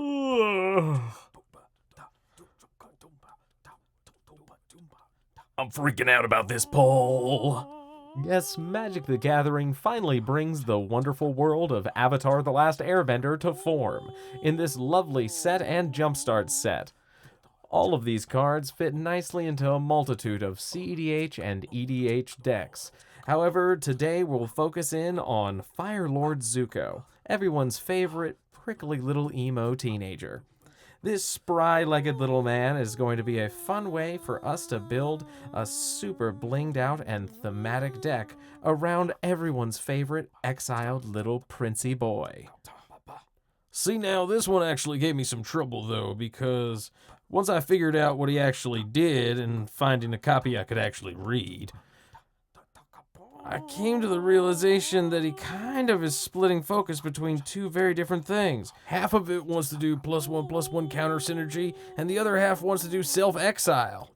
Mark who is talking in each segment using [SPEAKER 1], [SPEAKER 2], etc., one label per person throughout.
[SPEAKER 1] I'm freaking out about this poll.
[SPEAKER 2] Yes, Magic the Gathering finally brings the wonderful world of Avatar The Last Airbender to form in this lovely set and jumpstart set. All of these cards fit nicely into a multitude of CEDH and EDH decks. However, today we'll focus in on Fire Lord Zuko, everyone's favorite prickly little emo teenager. This spry-legged little man is going to be a fun way for us to build a super blinged out and thematic deck around everyone's favorite exiled little princey boy.
[SPEAKER 1] See, now this one actually gave me some trouble though, because once I figured out what he actually did and finding a copy I could actually read, I came to the realization that he kind of is splitting focus between two very different things. Half of it wants to do +1/+1 counter synergy, and the other half wants to do self-exile.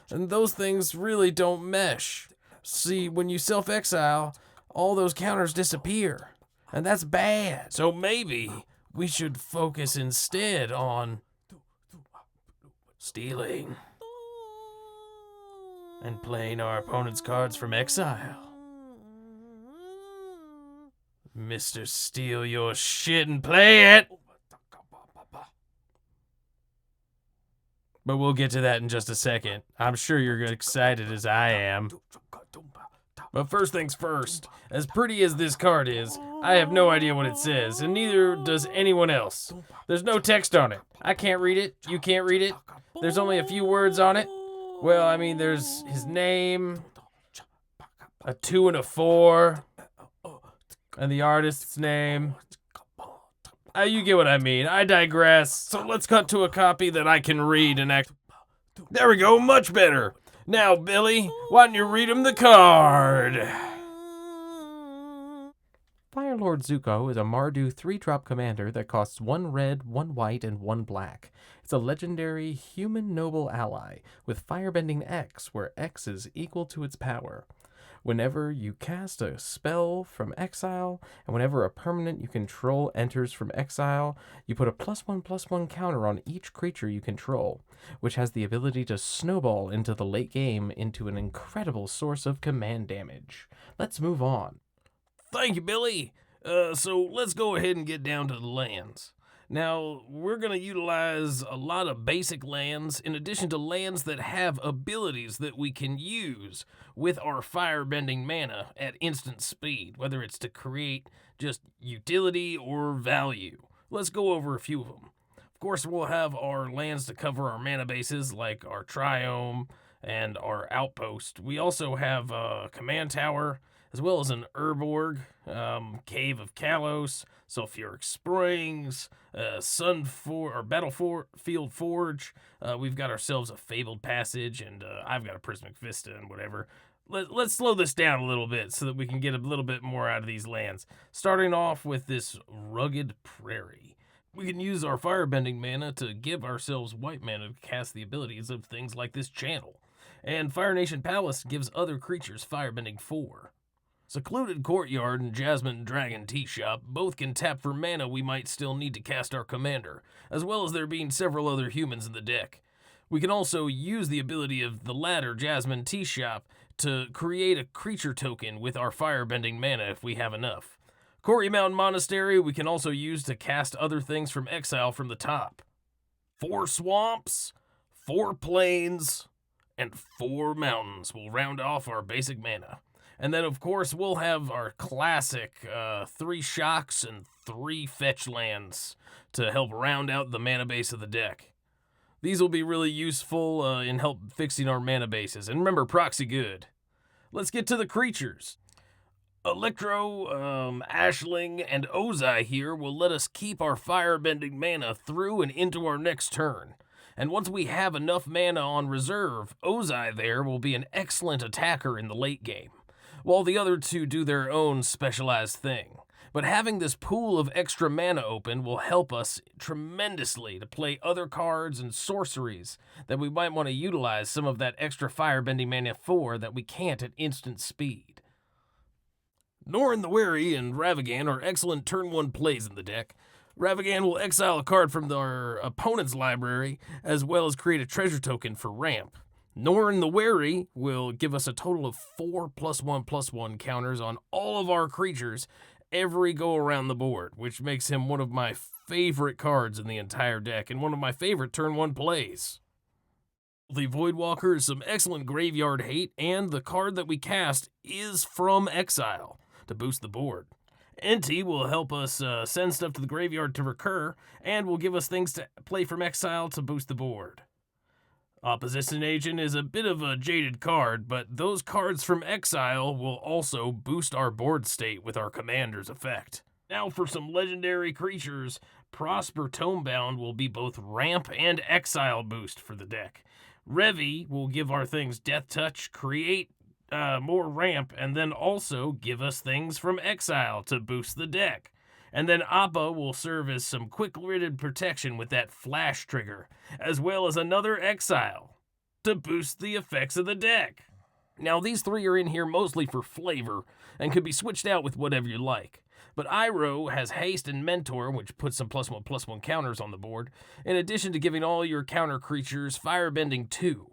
[SPEAKER 1] And those things really don't mesh. See, when you self-exile, all those counters disappear, and that's bad. So maybe we should focus instead on stealing and playing our opponent's cards from exile. Mr. Steal your shit and play it! But we'll get to that in just a second. I'm sure you're excited as I am. But first things first, as pretty as this card is, I have no idea what it says, and neither does anyone else. There's no text on it. I can't read it. You can't read it. There's only a few words on it. Well, I mean, there's his name, a 2 and a 4, and the artist's name. You get what I mean. I digress. So let's cut to a copy that I can read and act. There we go, much better. Now, Billy, why don't you read him the card?
[SPEAKER 2] Fire Lord Zuko is a Mardu 3-drop commander that costs 1 red, 1 white, and 1 black. It's a legendary human noble ally with Firebending X, where X is equal to its power. Whenever you cast a spell from exile, and whenever a permanent you control enters from exile, you put a +1/+1 counter on each creature you control, which has the ability to snowball into the late game into an incredible source of command damage. Let's move on.
[SPEAKER 1] Thank you, Billy. So let's go ahead and get down to the lands. Now, we're going to utilize a lot of basic lands in addition to lands that have abilities that we can use with our firebending mana at instant speed, whether it's to create just utility or value. Let's go over a few of them. Of course, we'll have our lands to cover our mana bases like our Triome and our Outpost. We also have a Command Tower, as well as an Urborg, Cave of Kalos, Sulfuric Springs, Battlefield Forge. We've got ourselves a Fabled Passage, and I've got a Prismatic Vista and whatever. Let's slow this down a little bit so that we can get a little bit more out of these lands. Starting off with this Rugged Prairie. We can use our firebending mana to give ourselves white mana to cast the abilities of things like this channel. And Fire Nation Palace gives other creatures firebending 4. Secluded Courtyard and Jasmine Dragon Tea Shop both can tap for mana we might still need to cast our commander, as well as there being several other humans in the deck. We can also use the ability of the latter, Jasmine Tea Shop, to create a creature token with our firebending mana if we have enough. Quarry Mountain Monastery we can also use to cast other things from exile from the top. 4 swamps, 4 plains, and 4 mountains will round off our basic mana. And then, of course, we'll have our classic 3 shocks and 3 fetch lands to help round out the mana base of the deck. These will be really useful in help fixing our mana bases. And remember, proxy good. Let's get to the creatures. Electro, Ashling, and Ozai here will let us keep our firebending mana through and into our next turn. And once we have enough mana on reserve, Ozai there will be an excellent attacker in the late game, while the other 2 do their own specialized thing. But having this pool of extra mana open will help us tremendously to play other cards and sorceries that we might want to utilize some of that extra firebending mana for that we can't at instant speed. Norin the Wary and Ravagan are excellent turn 1 plays in the deck. Ravagan will exile a card from our opponent's library, as well as create a treasure token for ramp. Norn the Wary will give us a total of 4+1/+1 counters on all of our creatures every go around the board, which makes him one of my favorite cards in the entire deck and one of my favorite turn 1 plays. The Voidwalker is some excellent graveyard hate, and the card that we cast is from exile to boost the board. Enti will help us send stuff to the graveyard to recur, and will give us things to play from exile to boost the board. Opposition Agent is a bit of a jaded card, but those cards from exile will also boost our board state with our commander's effect. Now for some legendary creatures, Prosper Tomebound will be both ramp and exile boost for the deck. Revi will give our things Death Touch, create more ramp, and then also give us things from exile to boost the deck. And then Appa will serve as some quick-witted protection with that flash trigger, as well as another exile to boost the effects of the deck. Now these three are in here mostly for flavor and could be switched out with whatever you like. But Iroh has Haste and Mentor, which puts some +1/+1 counters on the board, in addition to giving all your counter creatures Firebending 2.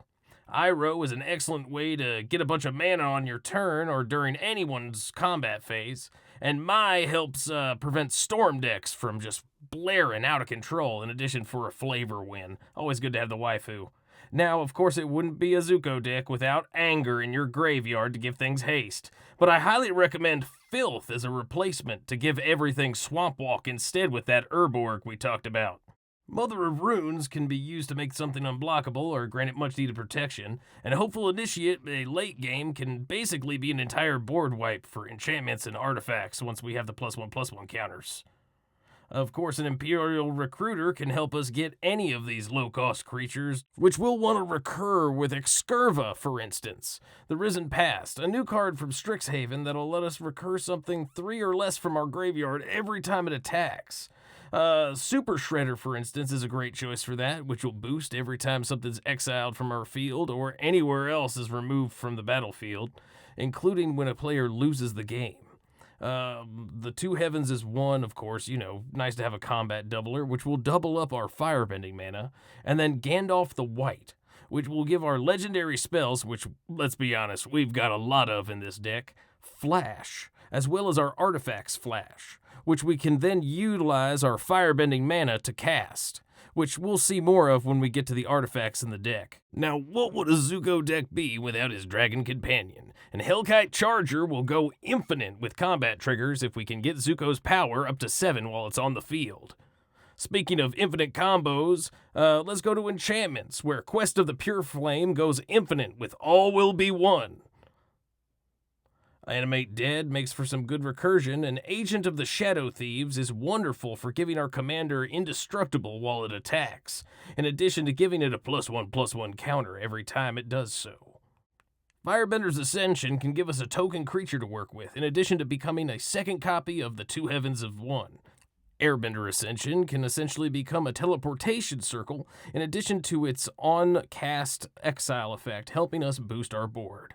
[SPEAKER 1] Iroh is an excellent way to get a bunch of mana on your turn or during anyone's combat phase, and Mai helps prevent storm decks from just blaring out of control, in addition for a flavor win. Always good to have the waifu. Now, of course, it wouldn't be a Zuko deck without Anger in your graveyard to give things haste, but I highly recommend Filth as a replacement to give everything Swamp Walk instead with that Urborg we talked about. Mother of Runes can be used to make something unblockable or grant it much needed protection, and Hopeful Initiate, a late game, can basically be an entire board wipe for enchantments and artifacts once we have the +1/+1 counters. Of course, an Imperial Recruiter can help us get any of these low-cost creatures, which we'll want to recur with Excurva, for instance. The Risen Past, a new card from Strixhaven that'll let us recur something 3 or less from our graveyard every time it attacks. Super Shredder, for instance, is a great choice for that, which will boost every time something's exiled from our field or anywhere else is removed from the battlefield, including when a player loses the game. The Two Heavens is one, of course, nice to have a combat doubler, which will double up our firebending mana, and then Gandalf the White, which will give our legendary spells, which, let's be honest, we've got a lot of in this deck, flash, as well as our artifacts flash, which we can then utilize our firebending mana to cast, which we'll see more of when we get to the artifacts in the deck. Now, what would a Zuko deck be without his Dragon Companion? And Hellkite Charger will go infinite with combat triggers if we can get Zuko's power up to 7 while it's on the field. Speaking of infinite combos, let's go to enchantments, where Quest of the Pure Flame goes infinite with All Will Be One. Animate Dead makes for some good recursion, and Agent of the Shadow Thieves is wonderful for giving our commander indestructible while it attacks, in addition to giving it a +1/+1 counter every time it does so. Firebender's Ascension can give us a token creature to work with, in addition to becoming a second copy of the Two Heavens of One. Airbender Ascension can essentially become a teleportation circle, in addition to its on-cast exile effect, helping us boost our board.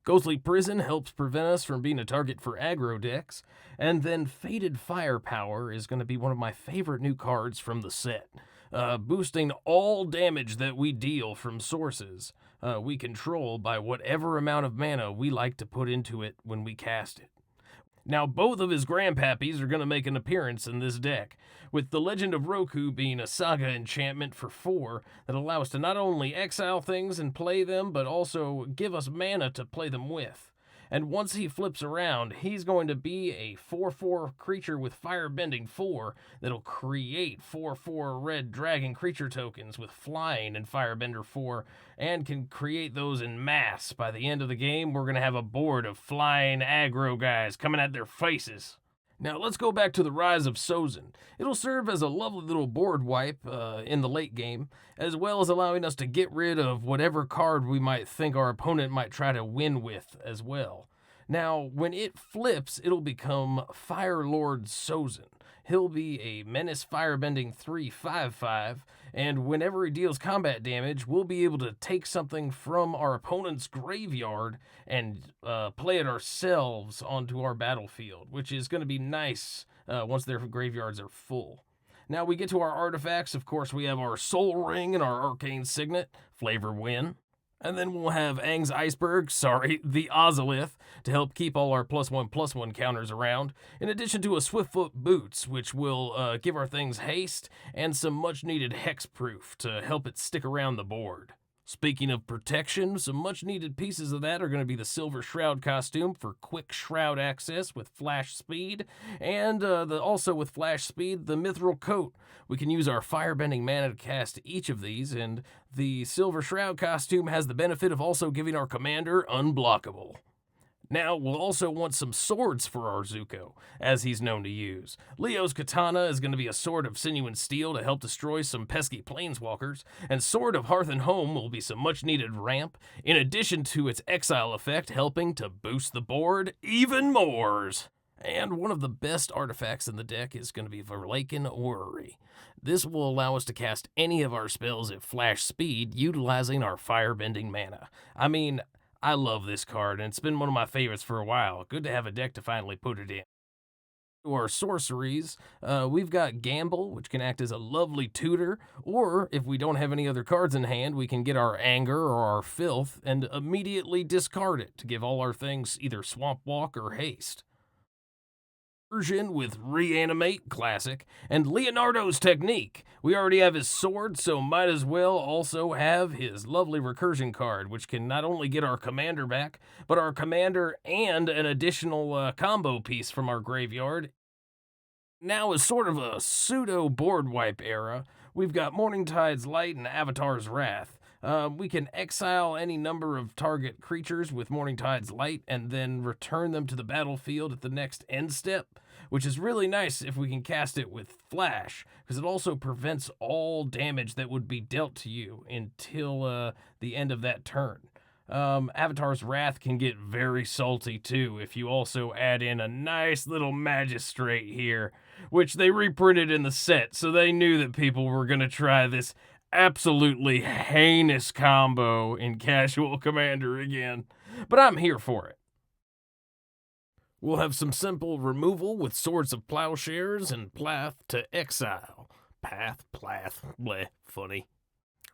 [SPEAKER 1] Ghostly Prison helps prevent us from being a target for aggro decks, and then Fated Firepower is going to be one of my favorite new cards from the set, boosting all damage that we deal from sources we control by whatever amount of mana we like to put into it when we cast it. Now, both of his grandpappies are going to make an appearance in this deck, with the Legend of Roku being a saga enchantment for 4 that allows us to not only exile things and play them, but also give us mana to play them with. And once he flips around, he's going to be a 4/4 creature with Firebending 4 that'll create 4/4 red dragon creature tokens with flying and Firebender 4, and can create those in mass. By the end of the game, we're going to have a board of flying aggro guys coming at their faces. Now let's go back to the Rise of Sozin. It'll serve as a lovely little board wipe in the late game, as well as allowing us to get rid of whatever card we might think our opponent might try to win with as well. Now, when it flips, it'll become Fire Lord Sozin. He'll be a Menace Firebending 3/5/5, and whenever he deals combat damage, we'll be able to take something from our opponent's graveyard and play it ourselves onto our battlefield, which is going to be nice once their graveyards are full. Now we get to our artifacts. Of course, we have our Soul Ring and our Arcane Signet, Flavor Win. And then we'll have Aang's Iceberg, the Ozolith, to help keep all our +1/+1 counters around, in addition to a Swiftfoot Boots, which will give our things haste, and some much-needed hexproof to help it stick around the board. Speaking of protection, some much-needed pieces of that are going to be the Silver Shroud costume for quick shroud access with flash speed, and also with flash speed, the Mithril Coat. We can use our Firebending mana to cast each of these, and the Silver Shroud costume has the benefit of also giving our commander unblockable. Now, we'll also want some swords for our Zuko, as he's known to use. Leo's Katana is going to be a sword of sinew and steel to help destroy some pesky planeswalkers, and Sword of Hearth and Home will be some much-needed ramp, in addition to its exile effect helping to boost the board even more. And one of the best artifacts in the deck is going to be Verlaken Orrery. This will allow us to cast any of our spells at flash speed utilizing our firebending mana. I mean, I love this card, and it's been one of my favorites for a while. Good to have a deck to finally put it in. To our sorceries, we've got Gamble, which can act as a lovely tutor, or if we don't have any other cards in hand, we can get our Anger or our Filth and immediately discard it to give all our things either Swamp Walk or Haste. Version with Reanimate, classic, and Leonardo's Technique. We already have his sword, so might as well also have his lovely recursion card, which can not only get our commander back, but our commander and an additional combo piece from our graveyard. Now is sort of a pseudo board wipe era. We've got Morningtide's Light and Avatar's Wrath. We can exile any number of target creatures with Morningtide's Light and then return them to the battlefield at the next end step, which is really nice if we can cast it with Flash, because it also prevents all damage that would be dealt to you until the end of that turn. Avatar's Wrath can get very salty too if you also add in a nice little Magistrate here, which they reprinted in the set, so they knew that people were going to try this absolutely heinous combo in Casual Commander again, but I'm here for it. We'll have some simple removal with Swords of Plowshares and Plath to exile. Plath, bleh, funny.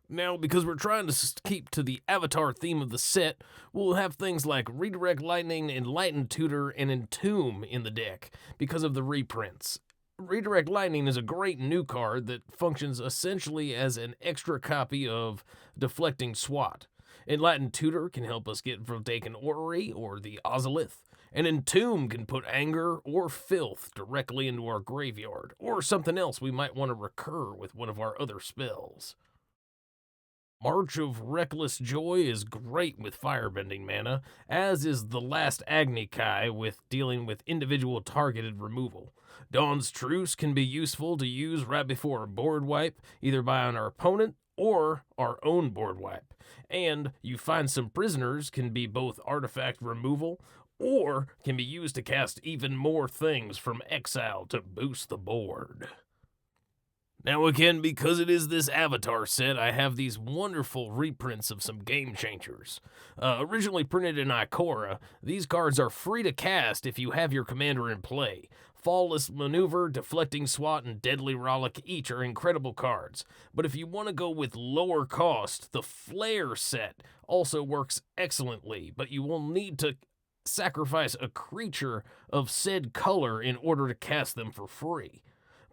[SPEAKER 1] Now, because we're trying to keep to the Avatar theme of the set, we'll have things like Redirect Lightning, Enlightened Tutor, and Entomb in the deck because of the reprints. Redirect Lightning is a great new card that functions essentially as an extra copy of Deflecting Swat. Enlightened Tutor can help us get Verlaken Orrery or the Ozolith, and Entomb can put Anger or Filth directly into our graveyard, or something else we might want to recur with one of our other spells. March of Reckless Joy is great with firebending mana, as is the Last Agni Kai with dealing with individual targeted removal. Dawn's Truce can be useful to use right before a board wipe, either by our opponent or our own board wipe. And You Find Some Prisoners can be both artifact removal or can be used to cast even more things from exile to boost the board. Now again, because it is this Avatar set, I have these wonderful reprints of some Game Changers. Originally printed in Ikora, these cards are free to cast if you have your commander in play. Flawless Maneuver, Deflecting Swat, and Deadly Rollick each are incredible cards. But if you want to go with lower cost, the Flare set also works excellently, but you will need to sacrifice a creature of said color in order to cast them for free.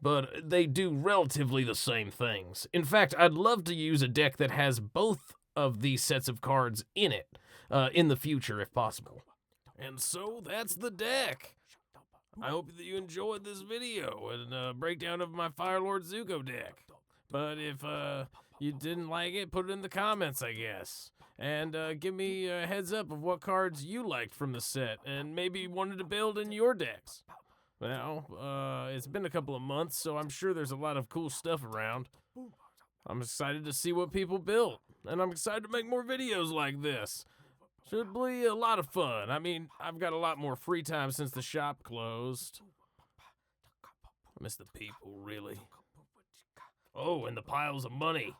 [SPEAKER 1] But they do relatively the same things. In fact, I'd love to use a deck that has both of these sets of cards in it in the future if possible. And so that's the deck. I hope that you enjoyed this video and breakdown of my Firelord Zuko deck. But if you didn't like it, put it in the comments, I guess. And give me a heads up of what cards you liked from the set and maybe wanted to build in your decks. Well, it's been a couple of months, so I'm sure there's a lot of cool stuff around. I'm excited to see what people built, and I'm excited to make more videos like this. Should be a lot of fun. I mean, I've got a lot more free time since the shop closed. I miss the people, really. Oh, and the piles of money.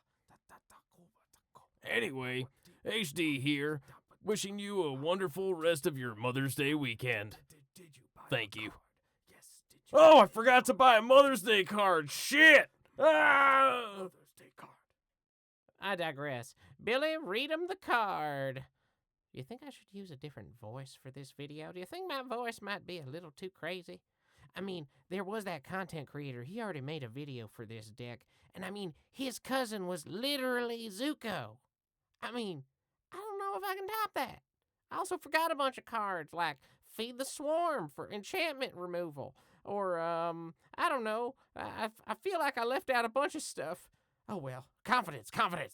[SPEAKER 1] Anyway, HD here, wishing you a wonderful rest of your Mother's Day weekend. Thank you. Oh, I forgot to buy a Mother's Day card. Shit! Mother's Day card.
[SPEAKER 3] I digress. Billy, read him the card. You think I should use a different voice for this video? Do you think my voice might be a little too crazy? I mean, there was that content creator. He already made a video for this deck. And I mean, his cousin was literally Zuko. I mean, I don't know if I can top that. I also forgot a bunch of cards like Feed the Swarm for enchantment removal. Or, I don't know. I feel like I left out a bunch of stuff. Oh well, confidence.